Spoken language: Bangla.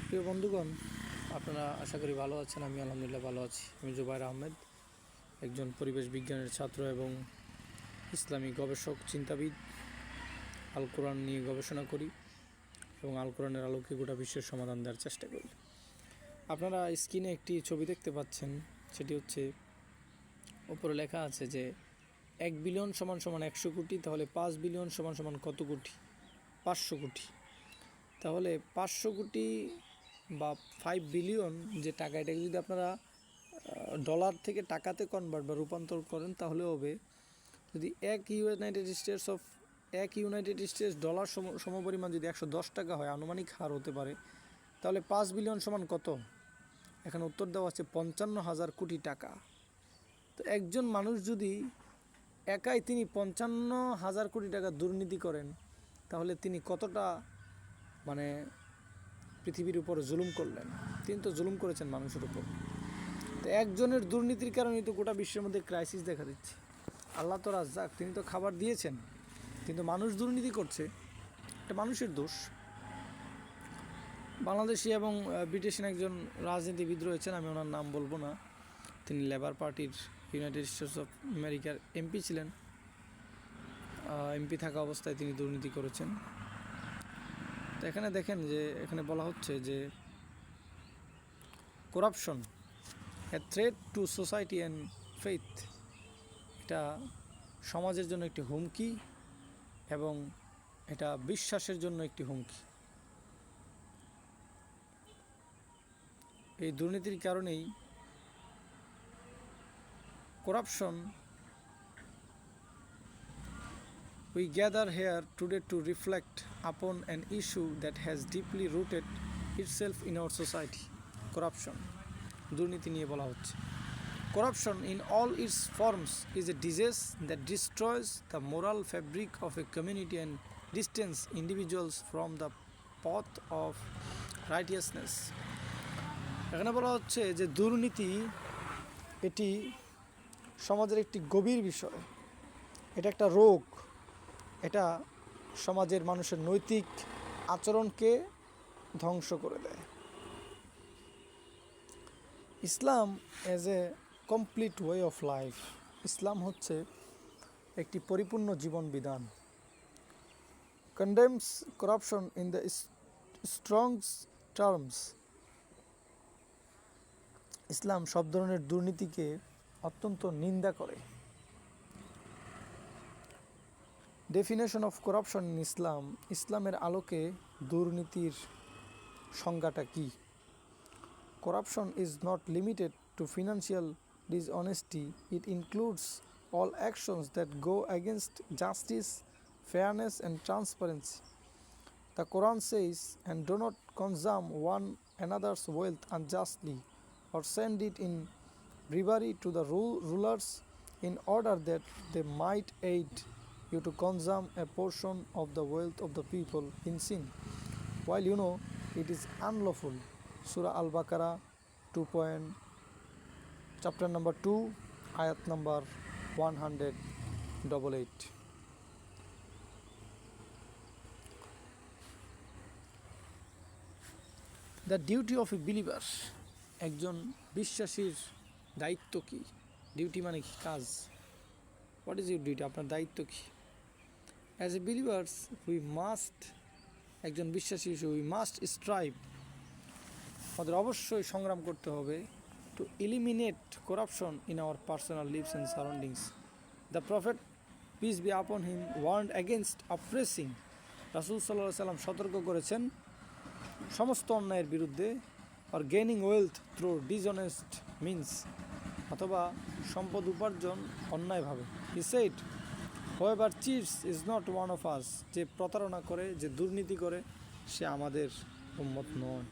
প্রিয় বন্ধুগণ, আপনারা আশা করি ভালো আছেন। আমি আলহামদুলিল্লাহ ভালো আছি। আমি জুবায়ের আহমেদ, একজন পরিবেশ বিজ্ঞানের ছাত্র এবং ইসলামী গবেষক, চিন্তাবিদ। আল কোরআন নিয়ে গবেষণা করি এবং আল কোরআনের আলোকে গোটা বিশ্বের সমাধান দেওয়ার চেষ্টা করি। আপনারা স্ক্রিনে একটি ছবি দেখতে পাচ্ছেন, সেটি হচ্ছে উপরে লেখা আছে যে 1 বিলিয়ন সমান সমান 100 কোটি, তাহলে 5 বিলিয়ন সমান সমান কত কোটি? 500 কোটি। তাহলে 500 কোটি বা 5 বিলিয়ন যে টাকা, এটাকে যদি আপনারা ডলার থেকে টাকাতে কনভার্ট বা রূপান্তর করেন তাহলে হবে, যদি এক ইউনাইটেড স্টেটস ডলার সমপরিমাণ যদি 110 টাকা হয়, আনুমানিক হার হতে পারে, তাহলে 5 বিলিয়ন সমান কত? এখানে উত্তর দেওয়া আছে 55,000 কোটি টাকা। তো একজন মানুষ যদি একাই তিনি 55,000 কোটি টাকা দুর্নীতি করেন, তাহলে তিনি কতটা পৃথিবীর উপর জুলুম করলেন। তিনি তো জুলুম করেছেন মানুষের উপর। তো একজনের দুর্নীতির কারণেই তো গোটা বিশ্বের মধ্যে ক্রাইসিস দেখা দিচ্ছে। আল্লাহ তো রাজ্জাক, তিনি তো খাবার দিয়েছেন, কিন্তু মানুষ দুর্নীতি করছে, এটা মানুষের দোষ। বাংলাদেশি এবং ব্রিটিশ একজন রাজনীতিবিদ রয়েছেন, আমি ওনার নাম বলবো না। তিনি লেবার পার্টির ইউনাইটেড স্টেটস অফ আমেরিকার এমপি ছিলেন। এমপি থাকা অবস্থায় তিনি দুর্নীতি করেছেন। তো এখানে দেখেন যে এখানে বলা হচ্ছে যে corruption A threat to society and faith, এটা সমাজের জন্য একটি হুমকি এবং এটা বিশ্বাসের জন্য একটি হুমকি। এই দুর্নীতির কারণেই corruption. We gather here today to reflect upon an issue that has deeply rooted itself in our society. Corruption. দুর্নীতি নিয়ে বলা হচ্ছে। Corruption in all its forms is a disease that destroys the moral fabric of a community and distances individuals from the path of righteousness. এখানে বলা হচ্ছে যে দুর্নীতি এটি সমাজের একটি গভীর বিষয়, এটা একটা রোগ, এটা সমাজের মানুষের নৈতিক আচরণকে ধ্বংস করে দেয়। Islam as a complete way of life, ইসলাম হচ্ছে একটি পরিপূর্ণ জীবন বিধান। Condemns corruption in the strongest terms, ইসলাম সব ধরনের দুর্নীতিকে অত্যন্ত নিন্দা করে। Definition of corruption in Islam, ইসলামের আলোকে দুর্নীতির সংজ্ঞাটা কি? Corruption is not limited to financial dishonesty. It includes all actions that go against justice, fairness and transparency. The Quran says, "And do not consume one another's wealth unjustly, or send it in bribery to the rulers in order that they might aid you to consume a portion of the wealth of the people in sin, while you know it is unlawful." Surah Al-Baqarah chapter number 2, ayat number 188. The duty of a believer, একজন বিশ্বাসীর দায়িত্ব কি? ডিউটি মানে কি? কাজ। What is your duty? আপনার দায়িত্ব কি? As a believers we must, একজন বিশ্বাসী হিসেবে উই মাস্ট স্ট্রাইভ, আমাদের অবশ্যই সংগ্রাম করতে হবে to eliminate corruption in our personal lives and surroundings. The prophet peace be upon him warned against অপ্রেসিং, রাসূল সাল্লাল্লাহু আলাইহি সাল্লাম সতর্ক করেছেন সমস্ত অন্যায়ের বিরুদ্ধে। আর gaining wealth through dishonest means, অথবা সম্পদ উপার্জন অন্যায়ভাবে। He said, whoever cheats is not one of us, যে প্রতারণা করে, যে দুর্নীতি করে, সে আমাদের উম্মত নয়।